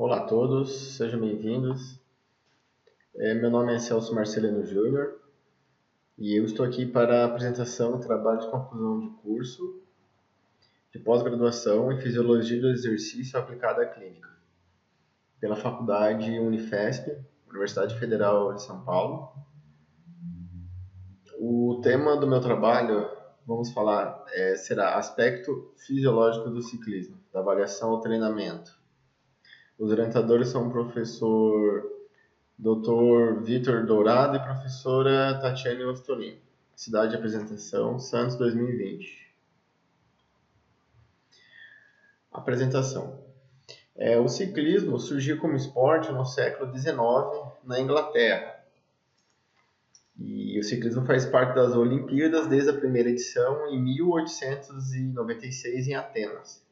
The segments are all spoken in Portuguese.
Olá a todos, sejam bem-vindos. Meu nome é Celso Marcelino Júnior e eu estou aqui para a apresentação do trabalho de conclusão de curso de pós-graduação em Fisiologia do Exercício aplicada à Clínica, pela Faculdade Unifesp, Universidade Federal de São Paulo. O tema do meu trabalho, vamos falar, será aspecto fisiológico do ciclismo, da avaliação ao treinamento. Os orientadores são o professor Dr. Vitor Dourado e professora Tatiane Ostolini. Cidade de apresentação, Santos 2020. Apresentação. O ciclismo surgiu como esporte no século XIX na Inglaterra. E o ciclismo faz parte das Olimpíadas desde a primeira edição em 1896 em Atenas.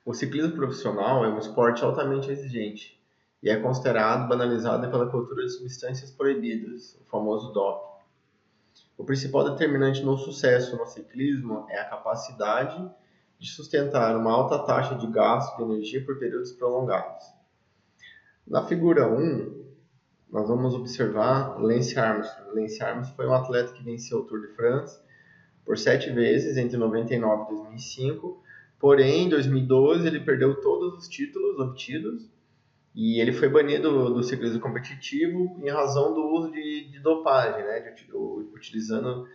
O ciclismo profissional é um esporte altamente exigente e é considerado banalizado pela cultura de substâncias proibidas, o famoso doping. O principal determinante no sucesso no ciclismo é a capacidade de sustentar uma alta taxa de gasto de energia por períodos prolongados. Na figura 1, nós vamos observar Lance Armstrong. Lance Armstrong foi um atleta que venceu o Tour de France por 7 vezes entre 99 e 2005, porém em 2012 ele perdeu todos os títulos obtidos e ele foi banido do ciclismo competitivo em razão do uso de dopagem, né, utilizando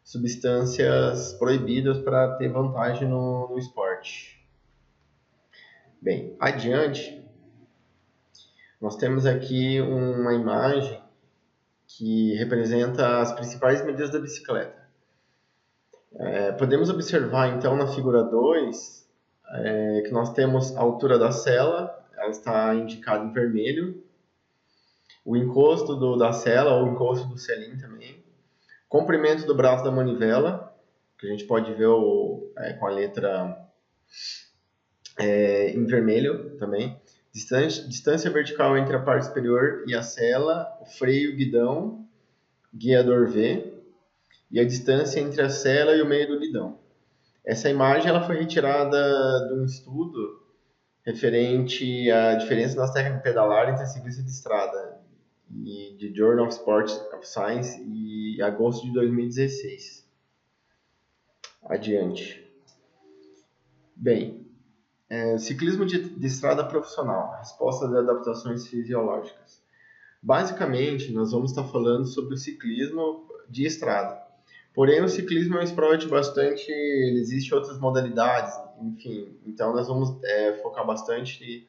substâncias proibidas para ter vantagem no esporte. Bem, adiante, nós temos aqui uma imagem que representa as principais medidas da bicicleta. Podemos observar então na figura 2 que nós temos a altura da sela, ela está indicada em vermelho, o encosto da sela ou o encosto do selim também, comprimento do braço da manivela, que a gente pode ver com a letra em vermelho também, distância vertical entre a parte superior e a sela, o freio guidão, guiador V, e a distância entre a sela e o meio do guidão. Essa imagem ela foi retirada de um estudo referente à diferença nas técnicas de pedalar entre ciclistas de estrada, de Journal of Sports of Science, em agosto de 2016. Adiante. Bem, ciclismo de estrada profissional, respostas e adaptações fisiológicas. Basicamente, nós vamos estar falando sobre o ciclismo de estrada. Porém, o ciclismo é um esporte bastante... Existem outras modalidades, enfim. Então, nós vamos focar bastante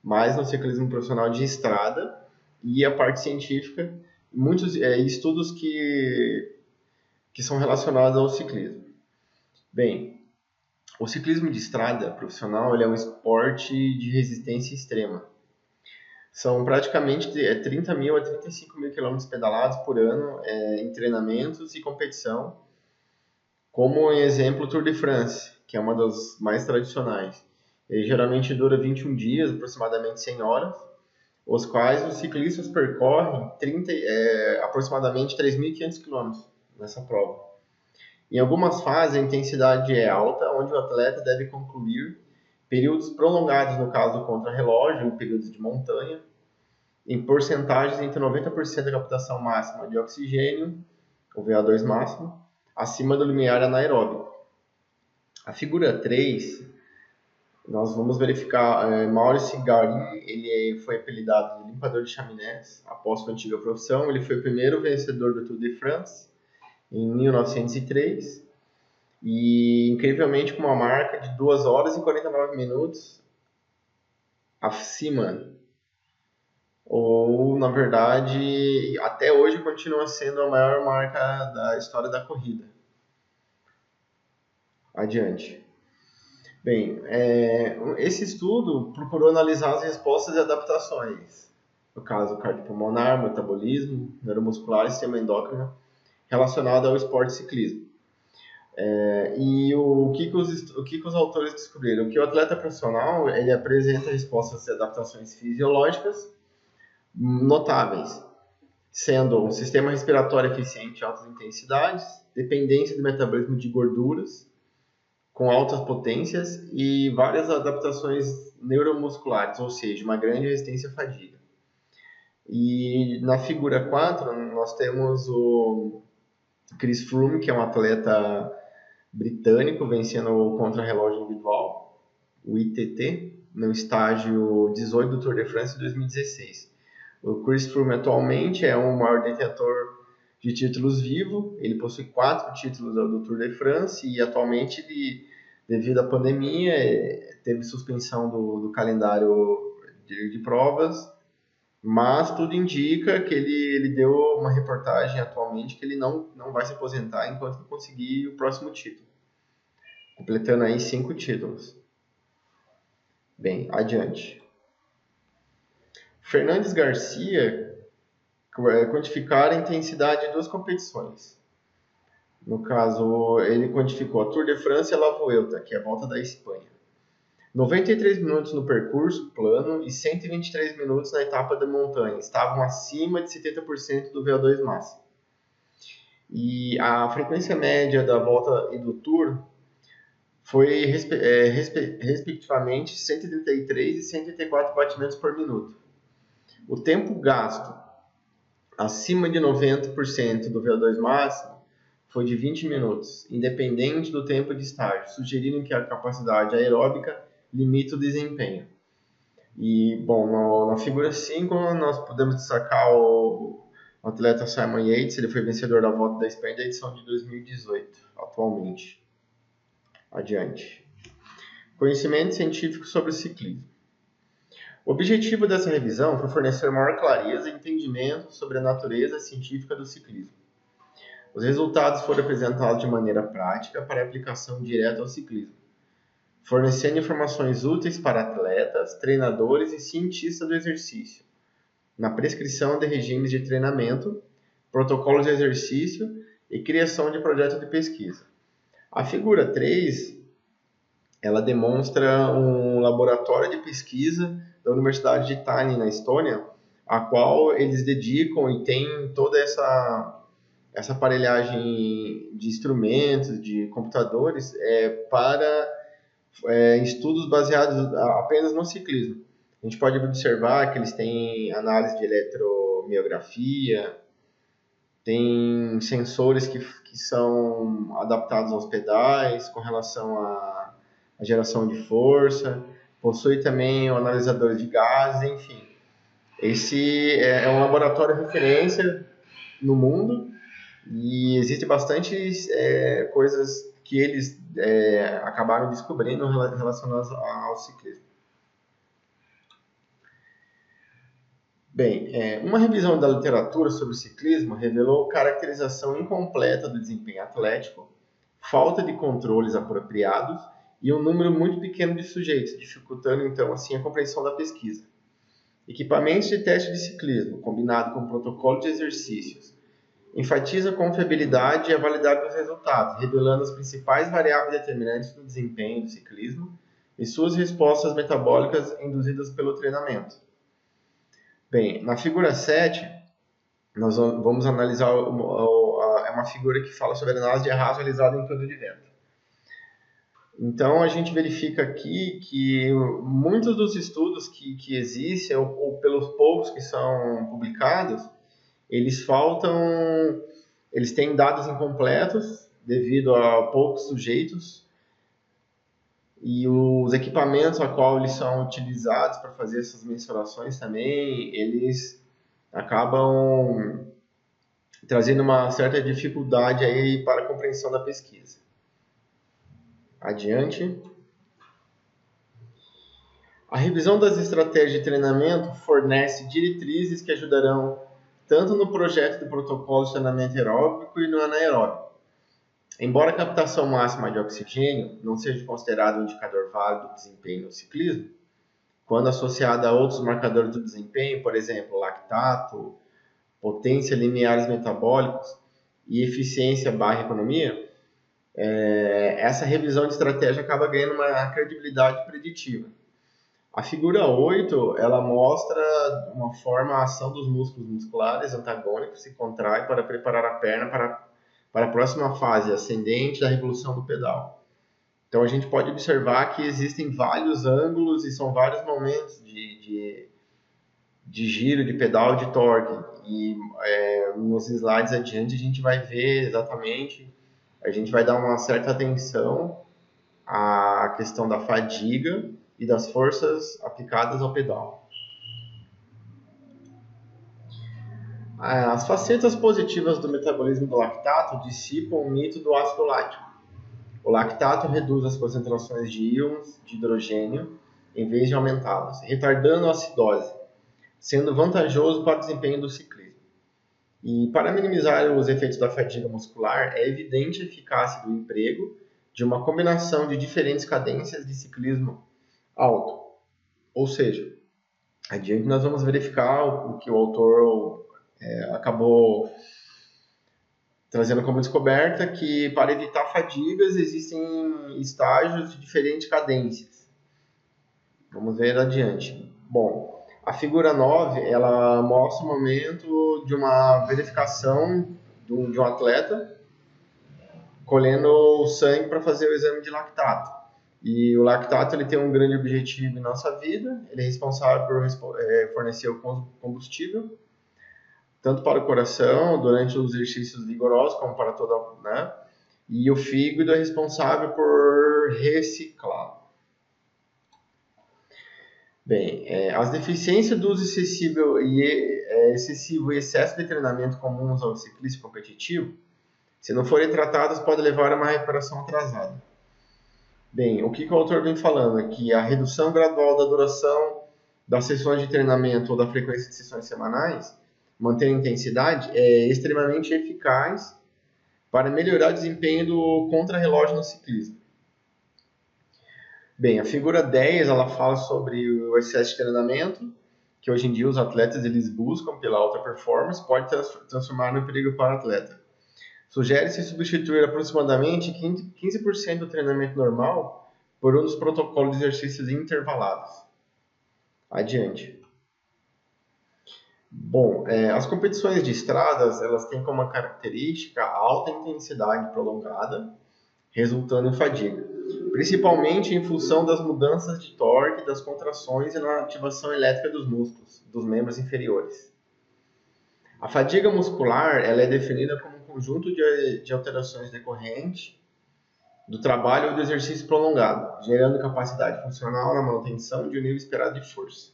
mais no ciclismo profissional de estrada e a parte científica, muitos estudos que são relacionados ao ciclismo. Bem, o ciclismo de estrada profissional ele é um esporte de resistência extrema. São praticamente 30 mil a 35 mil quilômetros pedalados por ano em treinamentos e competição, como em exemplo o Tour de France, que é uma das mais tradicionais. Ele geralmente dura 21 dias, aproximadamente 100 horas, os quais os ciclistas percorrem aproximadamente 3.500 km nessa prova. Em algumas fases, a intensidade é alta, onde o atleta deve concluir períodos prolongados, no caso contra-relógio, em períodos de montanha, em porcentagens entre 90% da captação máxima de oxigênio, o VO2 máximo, acima do limiar anaeróbico. A figura 3, nós vamos verificar Maurice Garin, ele foi apelidado de limpador de chaminés após sua antiga profissão. Ele foi o primeiro vencedor do Tour de France em 1903 e incrivelmente com uma marca de 2 horas e 49 minutos acima, ou na verdade até hoje continua sendo a maior marca da história da corrida. Adiante. Bem, esse estudo procurou analisar as respostas e adaptações, no caso cardiopulmonar, metabolismo, neuromuscular e sistema endócrino, relacionado ao esporte ciclismo. E o que os autores descobriram? Que o atleta profissional ele apresenta respostas e adaptações fisiológicas notáveis, sendo um sistema respiratório eficiente de altas intensidades, dependência do metabolismo de gorduras, com altas potências e várias adaptações neuromusculares, ou seja, uma grande resistência à fadiga. E na figura 4, nós temos o Chris Froome, que é um atleta britânico, vencendo o contrarrelógio individual, o ITT, no estágio 18 do Tour de France de 2016. O Chris Froome atualmente é o maior detentor de títulos vivo, ele possui 4 títulos do Tour de France e atualmente, devido à pandemia, teve suspensão do calendário de provas, mas tudo indica que ele deu uma reportagem atualmente que ele não vai se aposentar enquanto não conseguir o próximo título, completando aí 5 títulos. Bem, adiante. Fernandes Garcia quantificar a intensidade de 2 competições. No caso, ele quantificou a Tour de France e a La Vuelta, que é a volta da Espanha. 93 minutos no percurso plano e 123 minutos na etapa da montanha. Estavam acima de 70% do VO2 máximo. E a frequência média da volta e do Tour foi, respectivamente, 133 e 134 batimentos por minuto. O tempo gasto acima de 90% do VO2 máximo foi de 20 minutos, independente do tempo de estágio, sugerindo que a capacidade aeróbica limita o desempenho. E, bom, na figura 5 nós podemos destacar o atleta Simon Yates, ele foi vencedor da Volta da Espanha da edição de 2018, atualmente. Adiante. Conhecimento científico sobre o ciclismo. O objetivo dessa revisão foi fornecer maior clareza e entendimento sobre a natureza científica do ciclismo. Os resultados foram apresentados de maneira prática para aplicação direta ao ciclismo, fornecendo informações úteis para atletas, treinadores e cientistas do exercício, na prescrição de regimes de treinamento, protocolos de exercício e criação de projetos de pesquisa. A figura 3, ela demonstra um laboratório de pesquisa da Universidade de Tallinn, na Estônia, a qual eles dedicam e tem toda essa aparelhagem de instrumentos, de computadores, para estudos baseados apenas no ciclismo. A gente pode observar que eles têm análise de eletromiografia, tem sensores que são adaptados aos pedais com relação à geração de força, possui também analisadores de gases, enfim. Esse é um laboratório de referência no mundo e existe bastante coisas que eles acabaram descobrindo relacionadas ao ciclismo. Bem, uma revisão da literatura sobre o ciclismo revelou caracterização incompleta do desempenho atlético, falta de controles apropriados e um número muito pequeno de sujeitos, dificultando então assim a compreensão da pesquisa. Equipamentos de teste de ciclismo, combinado com protocolo de exercícios, enfatiza a confiabilidade e a validade dos resultados, revelando as principais variáveis determinantes do desempenho do ciclismo e suas respostas metabólicas induzidas pelo treinamento. Bem, na figura 7, nós vamos analisar uma figura que fala sobre a análise de arrasto realizada em túnel de vento. Então, a gente verifica aqui que muitos dos estudos que existem, ou pelos poucos que são publicados, eles têm dados incompletos devido a poucos sujeitos e os equipamentos a qual eles são utilizados para fazer essas mensurações também, eles acabam trazendo uma certa dificuldade aí para a compreensão da pesquisa. Adiante. A revisão das estratégias de treinamento fornece diretrizes que ajudarão tanto no projeto do protocolo de treinamento aeróbico e no anaeróbico. Embora a captação máxima de oxigênio não seja considerada um indicador válido do desempenho no ciclismo, quando associada a outros marcadores do desempenho, por exemplo, lactato, potência limiares metabólicos e eficiência/economia, essa revisão de estratégia acaba ganhando uma credibilidade preditiva. A figura 8, ela mostra uma forma a ação dos músculos musculares antagônicos se contrai para preparar a perna para a próxima fase ascendente da revolução do pedal. Então a gente pode observar que existem vários ângulos e são vários momentos de giro, de pedal, de torque. E nos slides adiante a gente vai ver exatamente, a gente vai dar uma certa atenção à questão da fadiga e das forças aplicadas ao pedal. As facetas positivas do metabolismo do lactato dissipam o mito do ácido lático. O lactato reduz as concentrações de íons de hidrogênio em vez de aumentá-las, retardando a acidose, sendo vantajoso para o desempenho do ciclismo. E para minimizar os efeitos da fadiga muscular, é evidente a eficácia do emprego de uma combinação de diferentes cadências de ciclismo alto. Ou seja, adiante nós vamos verificar o que o autor acabou trazendo como descoberta, que para evitar fadigas existem estágios de diferentes cadências. Vamos ver adiante. Bom, a figura 9, ela mostra o momento de uma verificação de um atleta colhendo o sangue para fazer o exame de lactato. E o lactato ele tem um grande objetivo em nossa vida, ele é responsável por fornecer o combustível, tanto para o coração, durante os exercícios vigorosos, como para toda, né? E o fígado é responsável por reciclar. Bem, as deficiências do uso excessivo e excesso de treinamento comuns ao ciclista competitivo, se não forem tratadas, podem levar a uma recuperação atrasada. Bem, o que o autor vem falando é que a redução gradual da duração das sessões de treinamento ou da frequência de sessões semanais, manter a intensidade, é extremamente eficaz para melhorar o desempenho do contrarrelógio no ciclismo. Bem, a figura 10 ela fala sobre o excesso de treinamento, que hoje em dia os atletas eles buscam pela alta performance, pode transformar no perigo para o atleta. Sugere-se substituir aproximadamente 15% do treinamento normal por um dos protocolos de exercícios intervalados. Adiante. Bom, as competições de estradas elas têm como característica a alta intensidade prolongada, resultando em fadiga, principalmente em função das mudanças de torque, das contrações e na ativação elétrica dos músculos, dos membros inferiores. A fadiga muscular ela é definida como um conjunto de alterações decorrentes do trabalho ou do exercício prolongado, gerando capacidade funcional na manutenção de um nível esperado de força.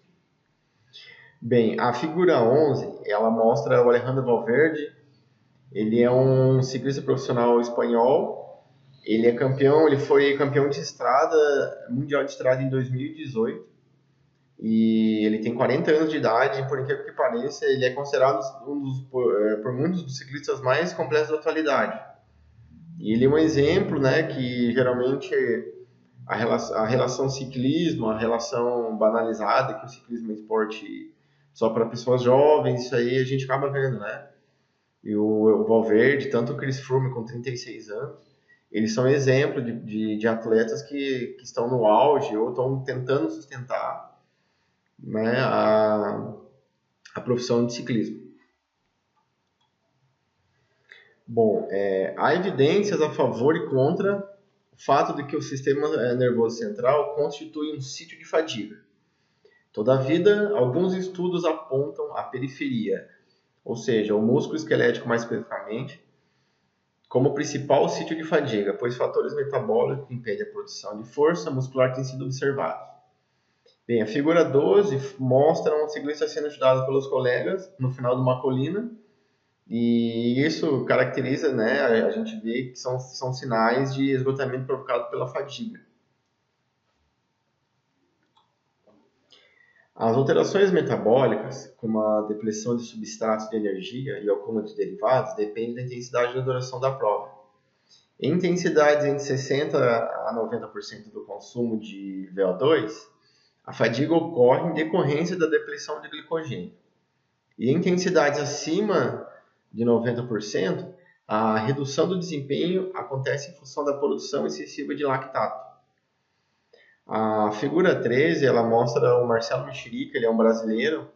Bem, a figura 11, ela mostra o Alejandro Valverde. Ele é um ciclista profissional espanhol. Ele foi campeão de estrada, mundial de estrada em 2018. E ele tem 40 anos de idade, e por incrível que pareça, ele é considerado por muitos dos ciclistas mais completos da atualidade. E ele é um exemplo, né, que geralmente a relação ciclismo, a relação banalizada, que o ciclismo é esporte só para pessoas jovens, isso aí a gente acaba vendo, né? E o Valverde, tanto o Chris Froome com 36 anos, eles são exemplo de atletas que estão no auge ou estão tentando sustentar, né, a profissão de ciclismo. Bom, há evidências a favor e contra o fato de que o sistema nervoso central constitui um sítio de fadiga. Todavia, alguns estudos apontam a periferia, ou seja, o músculo esquelético mais especificamente, como principal sítio de fadiga, pois fatores metabólicos impedem a produção de força muscular têm sido observados. Bem, a figura 12 mostra um ciclista sendo ajudado pelos colegas no final de uma colina, e isso caracteriza, né, a gente vê que são sinais de esgotamento provocado pela fadiga. As alterações metabólicas, como a depressão de substratos de energia e o acúmulo de derivados, dependem da intensidade e da duração da prova. Em intensidades entre 60% a 90% do consumo de VO2, a fadiga ocorre em decorrência da depressão de glicogênio. E em intensidades acima de 90%, a redução do desempenho acontece em função da produção excessiva de lactato. A figura 13, ela mostra o Marcelo Mexerica, ele é um brasileiro,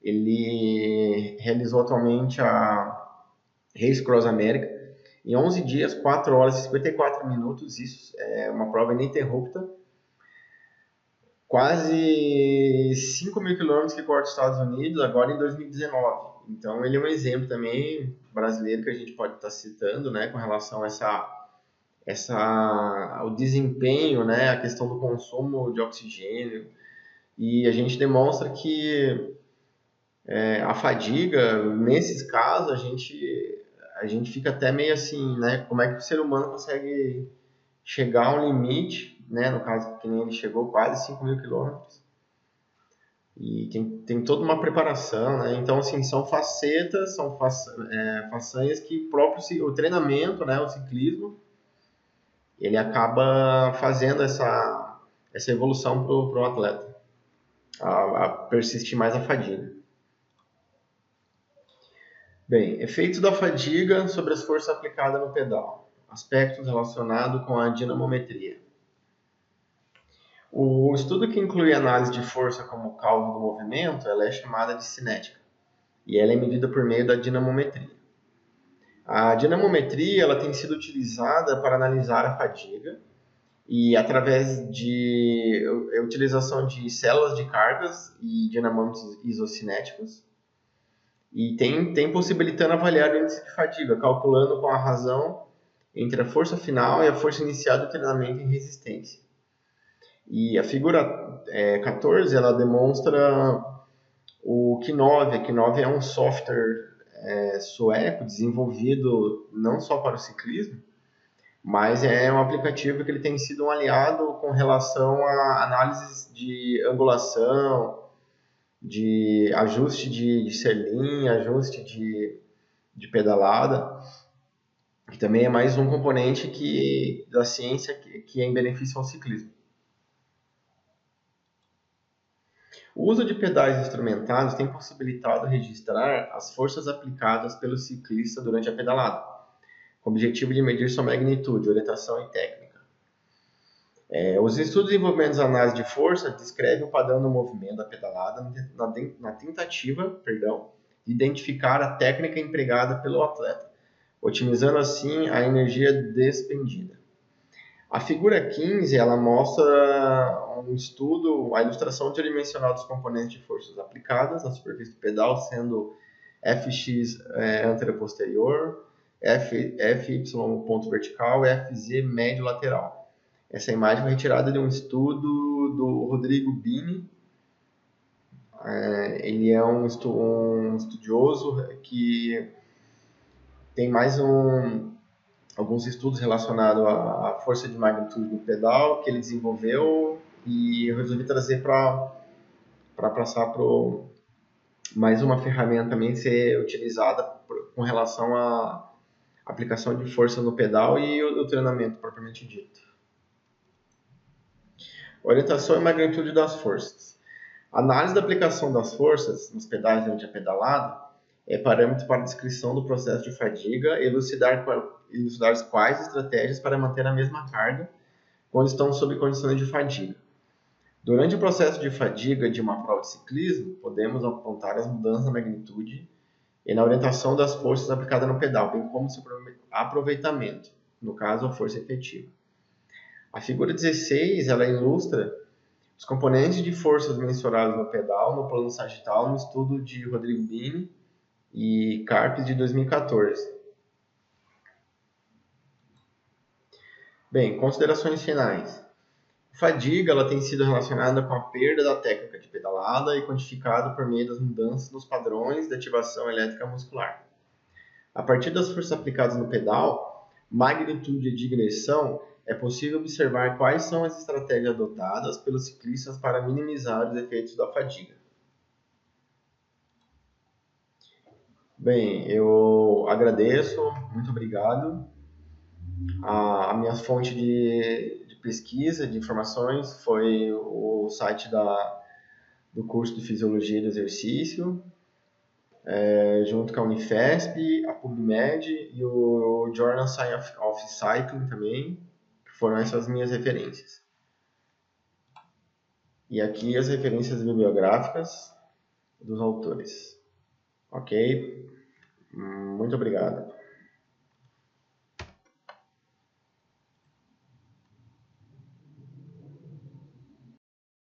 ele realizou atualmente a Race Cross América, Em 11 dias, 4 horas e 54 minutos, isso é uma prova ininterrupta. Quase 5.000 quilômetros que corta os Estados Unidos, agora em 2019. Então, ele é um exemplo também brasileiro que a gente pode estar citando, né, com relação a o desempenho, né, a questão do consumo de oxigênio. E a gente demonstra que a fadiga, nesses casos, a gente fica até meio assim, né, como é que o ser humano consegue chegar a um limite, né, no caso que nem ele chegou, quase 5.000 quilômetros. E tem toda uma preparação, né? Então, assim, são facetas, são façanhas que o treinamento, né, o ciclismo, ele acaba fazendo essa evolução para o atleta, a persistir mais a fadiga. Bem, efeitos da fadiga sobre as forças aplicadas no pedal. Aspectos relacionados com a dinamometria. O estudo que inclui análise de força como causa do movimento, ela é chamada de cinética, e ela é medida por meio da dinamometria. A dinamometria ela tem sido utilizada para analisar a fadiga e através de utilização de células de cargas e dinamômetros isocinéticos, e tem possibilitando avaliar o índice de fadiga, calculando com a razão entre a força final e a força inicial do treinamento em resistência. E a figura 14 ela demonstra o Kinov. A Kinov é um software sueco desenvolvido não só para o ciclismo, mas é um aplicativo que ele tem sido um aliado com relação a análises de angulação, de ajuste de selinho, ajuste de pedalada, que também é mais um componente da ciência que é em benefício ao ciclismo. O uso de pedais instrumentados tem possibilitado registrar as forças aplicadas pelo ciclista durante a pedalada, com o objetivo de medir sua magnitude, orientação e técnica. Os estudos envolvendo análise de força descrevem o padrão do movimento da pedalada na tentativa de identificar a técnica empregada pelo atleta, otimizando assim a energia despendida. A figura 15 ela mostra um estudo, a ilustração tridimensional dos componentes de forças aplicadas na superfície do pedal, sendo Fx anterior-posterior, Fy ponto vertical e Fz médio lateral. Essa imagem foi retirada de um estudo do Rodrigo Bini. Ele é um estudioso que tem mais alguns estudos relacionados à força de magnitude do pedal que ele desenvolveu, e eu resolvi trazer para passar para mais uma ferramenta também ser utilizada com relação à aplicação de força no pedal e o treinamento propriamente dito. Orientação e magnitude das forças. A análise da aplicação das forças nos pedais durante a pedalada é parâmetro para a descrição do processo de fadiga e elucidar quais estratégias para manter a mesma carga quando estão sob condições de fadiga. Durante o processo de fadiga de uma prova de ciclismo, podemos apontar as mudanças na magnitude e na orientação das forças aplicadas no pedal, bem como seu aproveitamento, no caso, a força efetiva. A figura 16 ela ilustra os componentes de forças mensuradas no pedal no plano sagital no estudo de Rodrigo Bini e Carpes de 2014. Bem, considerações finais. A fadiga ela tem sido relacionada com a perda da técnica de pedalada e quantificada por meio das mudanças nos padrões de ativação elétrica muscular. A partir das forças aplicadas no pedal, magnitude e direção, é possível observar quais são as estratégias adotadas pelos ciclistas para minimizar os efeitos da fadiga. Bem, eu agradeço, muito obrigado. A minha fonte de pesquisa, de informações, foi o site do curso de Fisiologia do Exercício, junto com a Unifesp, a PubMed e o Journal Science of Cycling também, que foram essas minhas referências. E aqui as referências bibliográficas dos autores. Ok? Muito obrigado.